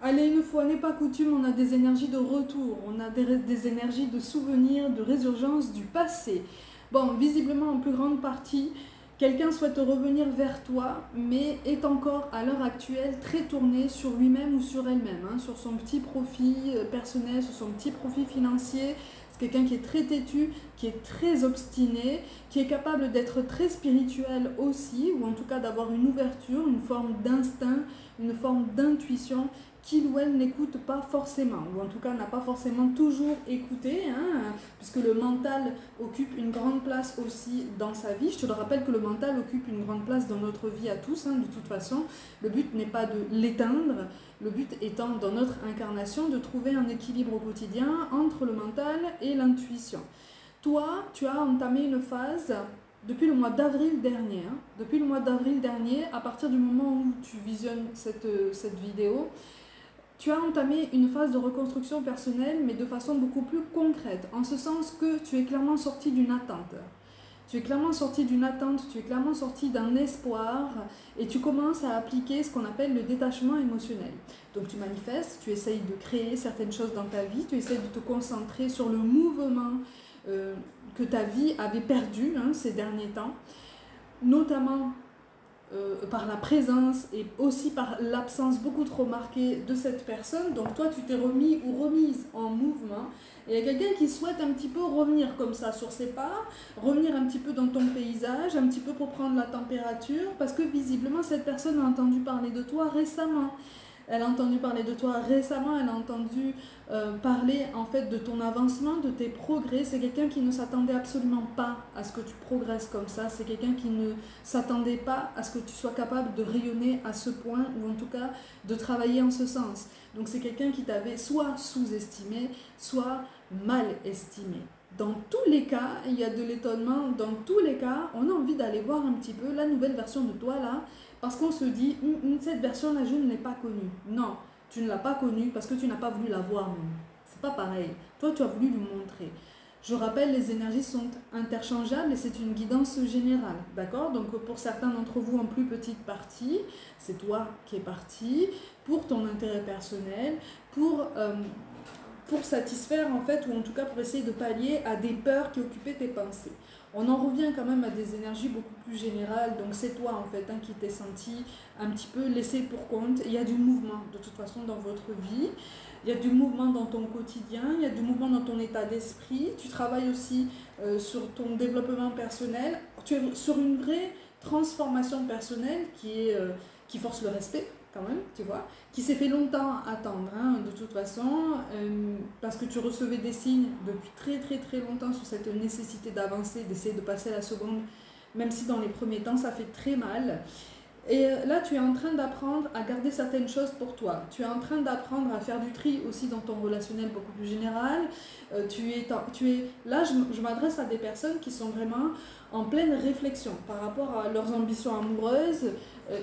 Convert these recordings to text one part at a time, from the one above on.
Allez, une fois n'est pas coutume, on a des énergies de retour, on a des énergies de souvenirs, de résurgence du passé. Bon, visiblement en plus grande partie, quelqu'un souhaite revenir vers toi, mais est encore à l'heure actuelle très tourné sur lui-même ou sur elle-même, hein, sur son petit profit personnel, sur son petit profit financier. C'est quelqu'un qui est très têtu, qui est très obstiné, qui est capable d'être très spirituel aussi, ou en tout cas d'avoir une ouverture, une forme d'instinct, une forme d'intuition qu'il ou elle n'écoute pas forcément, ou en tout cas n'a pas forcément toujours écouté, hein, puisque le mental occupe une grande place aussi dans sa vie. Je te le rappelle que le mental occupe une grande place dans notre vie à tous, hein, de toute façon. Le but n'est pas de l'éteindre, le but étant dans notre incarnation de trouver un équilibre au quotidien entre le mental et l'intuition. Toi, tu as entamé une phase depuis le mois d'avril dernier. Hein, depuis le mois d'avril dernier, à partir du moment où tu visionnes cette vidéo, tu as entamé une phase de reconstruction personnelle, mais de façon beaucoup plus concrète, en ce sens que tu es clairement sorti d'une attente. Tu es clairement sorti d'une attente, tu es clairement sorti d'un espoir, et tu commences à appliquer ce qu'on appelle le détachement émotionnel. Donc tu manifestes, tu essayes de créer certaines choses dans ta vie, tu essayes de te concentrer sur le mouvement que ta vie avait perdu, hein, ces derniers temps, notamment par la présence et aussi par l'absence beaucoup trop marquée de cette personne. Donc toi, tu t'es remis ou remise en mouvement. Et il y a quelqu'un qui souhaite un petit peu revenir comme ça sur ses pas, revenir un petit peu dans ton paysage, un petit peu pour prendre la température, parce que visiblement, cette personne a entendu parler de toi récemment. Elle a entendu parler de toi récemment, elle a entendu parler en fait de ton avancement, de tes progrès. C'est quelqu'un qui ne s'attendait absolument pas à ce que tu progresses comme ça. C'est quelqu'un qui ne s'attendait pas à ce que tu sois capable de rayonner à ce point, ou en tout cas de travailler en ce sens. Donc c'est quelqu'un qui t'avait soit sous-estimé, soit mal estimé. Dans tous les cas, il y a de l'étonnement. Dans tous les cas, on a envie d'aller voir un petit peu la nouvelle version de toi là, parce qu'on se dit, cette version-là, je ne l'ai pas connue. Non, tu ne l'as pas connue parce que tu n'as pas voulu la voir même. C'est pas pareil. Toi, tu as voulu lui montrer. Je rappelle, les énergies sont interchangeables et c'est une guidance générale. D'accord? Donc, pour certains d'entre vous, en plus petite partie, c'est toi qui es parti pour ton intérêt personnel, pour satisfaire en fait, ou en tout cas pour essayer de pallier à des peurs qui occupaient tes pensées. On en revient quand même à des énergies beaucoup plus générales, donc c'est toi en fait, hein, qui t'es senti un petit peu laissé pour compte. Il y a du mouvement de toute façon dans votre vie, il y a du mouvement dans ton quotidien, il y a du mouvement dans ton état d'esprit, tu travailles aussi sur ton développement personnel, tu es sur une vraie transformation personnelle qui force le respect quand même, tu vois, qui s'est fait longtemps attendre, hein, de toute façon, parce que tu recevais des signes depuis très très très longtemps sur cette nécessité d'avancer, d'essayer de passer à la seconde, même si dans les premiers temps ça fait très mal. Et là, tu es en train d'apprendre à garder certaines choses pour toi. Tu es en train d'apprendre à faire du tri aussi dans ton relationnel beaucoup plus général. Là, je m'adresse à des personnes qui sont vraiment en pleine réflexion par rapport à leurs ambitions amoureuses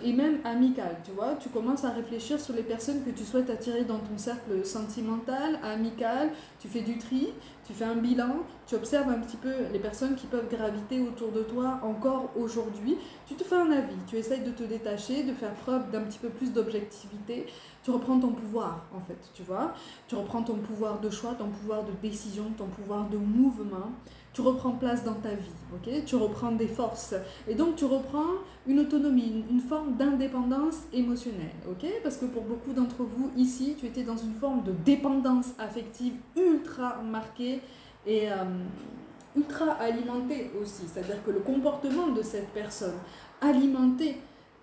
et même amicales. Tu vois, tu commences à réfléchir sur les personnes que tu souhaites attirer dans ton cercle sentimental, amical. Tu fais du tri, tu fais un bilan, tu observes un petit peu les personnes qui peuvent graviter autour de toi encore aujourd'hui. Tu te fais un avis, tu essayes de te détacher, de faire preuve d'un petit peu plus d'objectivité. Tu reprends ton pouvoir en fait, tu vois. Tu reprends ton pouvoir de choix, ton pouvoir de décision, ton pouvoir de mouvement. Tu reprends place dans ta vie, ok? Tu reprends des forces. Et donc tu reprends une autonomie, une forme d'indépendance émotionnelle, ok? Parce que pour beaucoup d'entre vous ici, tu étais dans une forme de dépendance affective ultra marquée et ultra alimentée aussi. C'est-à-dire que le comportement de cette personne alimentait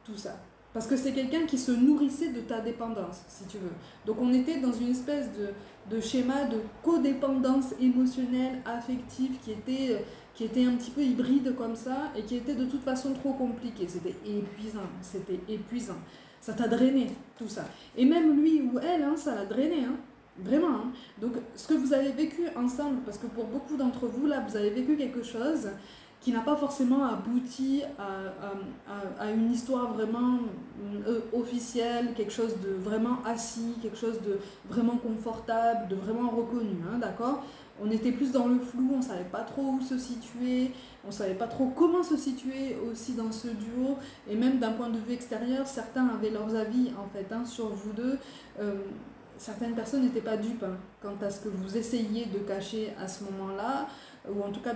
tout ça. Parce que c'est quelqu'un qui se nourrissait de ta dépendance, si tu veux. Donc on était dans une espèce de schéma de codépendance émotionnelle, affective, qui était un petit peu hybride comme ça, et qui était de toute façon trop compliqué. C'était épuisant. Ça t'a drainé, tout ça. Et même lui ou elle, hein, ça l'a drainé, hein. Vraiment. Hein. Donc ce que vous avez vécu ensemble, parce que pour beaucoup d'entre vous, là, vous avez vécu quelque chose qui n'a pas forcément abouti à une histoire vraiment officielle, quelque chose de vraiment assis, quelque chose de vraiment confortable, de vraiment reconnu, hein, d'accord? On était plus dans le flou, on ne savait pas trop où se situer, on ne savait pas trop comment se situer aussi dans ce duo, et même d'un point de vue extérieur, certains avaient leurs avis en fait, hein, sur vous deux. Certaines personnes n'étaient pas dupes, hein, quant à ce que vous essayiez de cacher à ce moment-là, ou en tout cas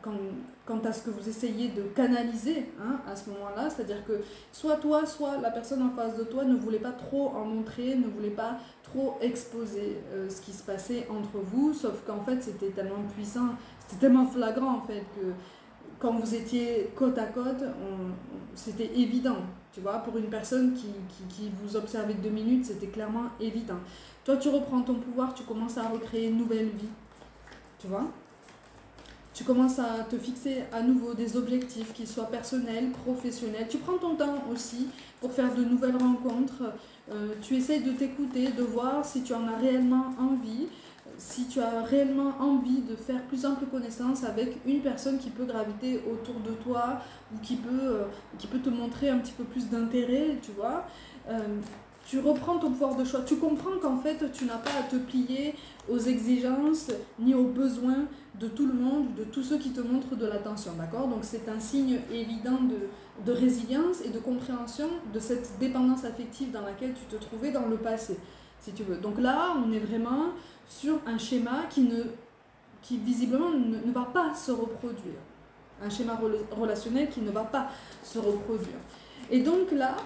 quant à ce que vous essayez de canaliser, hein, à ce moment-là, c'est-à-dire que soit toi, soit la personne en face de toi ne voulait pas trop en montrer, ne voulait pas trop exposer ce qui se passait entre vous, sauf qu'en fait c'était tellement puissant, c'était tellement flagrant en fait que quand vous étiez côte à côte, c'était évident, tu vois, pour une personne qui vous observait 2 minutes, c'était clairement évident. Toi, tu reprends ton pouvoir, tu commences à recréer une nouvelle vie, tu vois. Tu commences à te fixer à nouveau des objectifs, qu'ils soient personnels, professionnels. Tu prends ton temps aussi pour faire de nouvelles rencontres. Tu essayes de t'écouter, de voir si tu en as réellement envie, si tu as réellement envie de faire plus ample connaissance avec une personne qui peut graviter autour de toi ou qui peut te montrer un petit peu plus d'intérêt, tu vois. Tu reprends ton pouvoir de choix. Tu comprends qu'en fait, tu n'as pas à te plier aux exigences ni aux besoins de tout le monde, de tous ceux qui te montrent de l'attention, d'accord? Donc c'est un signe évident de résilience et de compréhension de cette dépendance affective dans laquelle tu te trouvais dans le passé, si tu veux. Donc là, on est vraiment sur un schéma qui visiblement ne va pas se reproduire. Un schéma relationnel qui ne va pas se reproduire. Et donc là,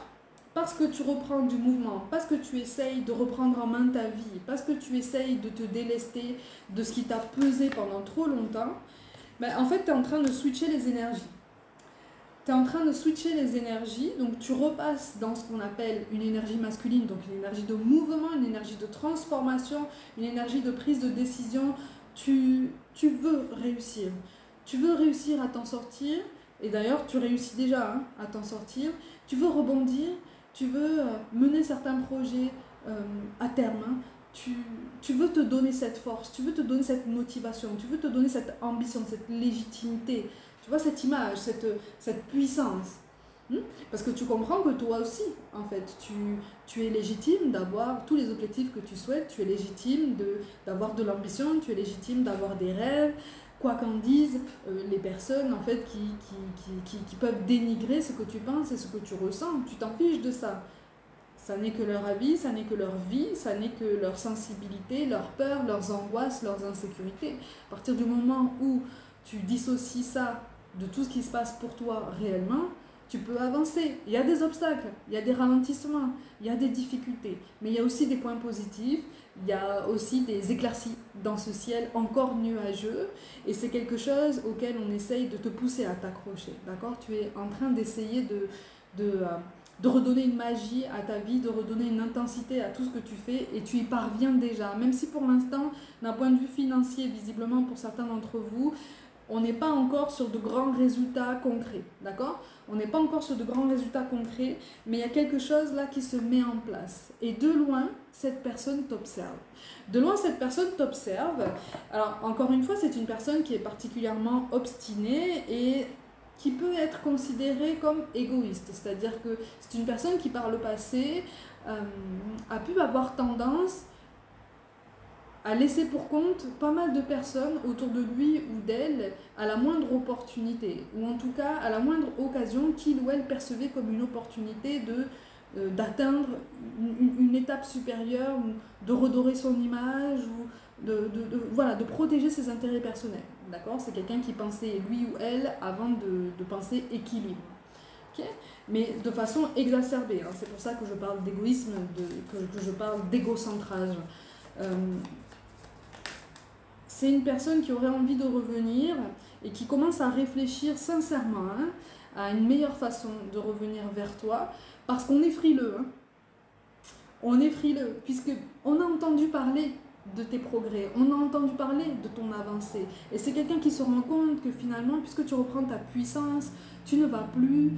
parce que tu reprends du mouvement, parce que tu essayes de reprendre en main ta vie, parce que tu essayes de te délester de ce qui t'a pesé pendant trop longtemps, ben en fait, tu es en train de switcher les énergies. Tu es en train de switcher les énergies, donc tu repasses dans ce qu'on appelle une énergie masculine, donc une énergie de mouvement, une énergie de transformation, une énergie de prise de décision. Tu veux réussir. Tu veux réussir à t'en sortir, et d'ailleurs tu réussis déjà, hein, à t'en sortir. Tu veux rebondir, tu veux mener certains projets à terme, hein. Tu veux te donner cette force, tu veux te donner cette motivation, tu veux te donner cette ambition, cette légitimité, tu vois, cette image, cette puissance. Parce que tu comprends que toi aussi, en fait, tu es légitime d'avoir tous les objectifs que tu souhaites, tu es légitime d'avoir de l'ambition, tu es légitime d'avoir des rêves, quoi qu'en disent les personnes en fait qui peuvent dénigrer ce que tu penses et ce que tu ressens. Tu t'en fiches de ça. Ça n'est que leur avis, ça n'est que leur vie, ça n'est que leur sensibilité, leurs peurs, leurs angoisses, leurs insécurités. À partir du moment où tu dissocies ça de tout ce qui se passe pour toi réellement, tu peux avancer. Il y a des obstacles, il y a des ralentissements, il y a des difficultés, mais il y a aussi des points positifs, il y a aussi des éclaircies dans ce ciel encore nuageux, et c'est quelque chose auquel on essaye de te pousser à t'accrocher, d'accord? Tu es en train d'essayer de redonner une magie à ta vie, de redonner une intensité à tout ce que tu fais, et tu y parviens déjà, même si pour l'instant, d'un point de vue financier, visiblement pour certains d'entre vous, on n'est pas encore sur de grands résultats concrets, d'accord? On n'est pas encore sur de grands résultats concrets, mais il y a quelque chose là qui se met en place. Et de loin, cette personne t'observe. De loin, cette personne t'observe. Alors, encore une fois, c'est une personne qui est particulièrement obstinée et qui peut être considérée comme égoïste. C'est-à-dire que c'est une personne qui, par le passé, a pu avoir tendance à laisser pour compte pas mal de personnes autour de lui ou d'elle à la moindre opportunité, ou en tout cas à la moindre occasion qu'il ou elle percevait comme une opportunité d'atteindre une étape supérieure, ou de redorer son image, ou de protéger ses intérêts personnels. D'accord? C'est quelqu'un qui pensait lui ou elle avant de penser équilibre. Okay? Mais de façon exacerbée, hein. C'est pour ça que je parle d'égoïsme, que je parle d'égocentrage. C'est une personne qui aurait envie de revenir et qui commence à réfléchir sincèrement, hein, à une meilleure façon de revenir vers toi, parce qu'on est frileux. Hein. On est frileux, puisqu'on a entendu parler de tes progrès, on a entendu parler de ton avancée. Et c'est quelqu'un qui se rend compte que finalement, puisque tu reprends ta puissance, tu ne vas plus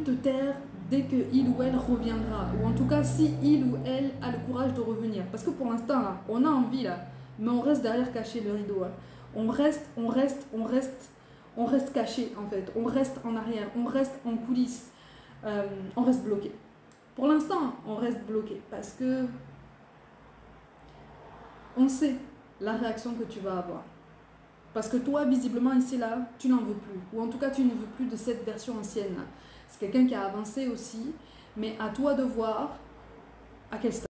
te taire dès qu'il ou elle reviendra. Ou en tout cas, si il ou elle a le courage de revenir. Parce que pour l'instant, là, on a envie, là, mais on reste derrière caché le rideau. Hein. On reste on reste caché en fait, on reste en arrière, on reste en coulisses, on reste bloqué. Pour l'instant, on reste bloqué parce que on sait la réaction que tu vas avoir. Parce que toi, visiblement, ici, là, tu n'en veux plus. Ou en tout cas, tu ne veux plus de cette version ancienne. C'est quelqu'un qui a avancé aussi, mais à toi de voir à quel stade.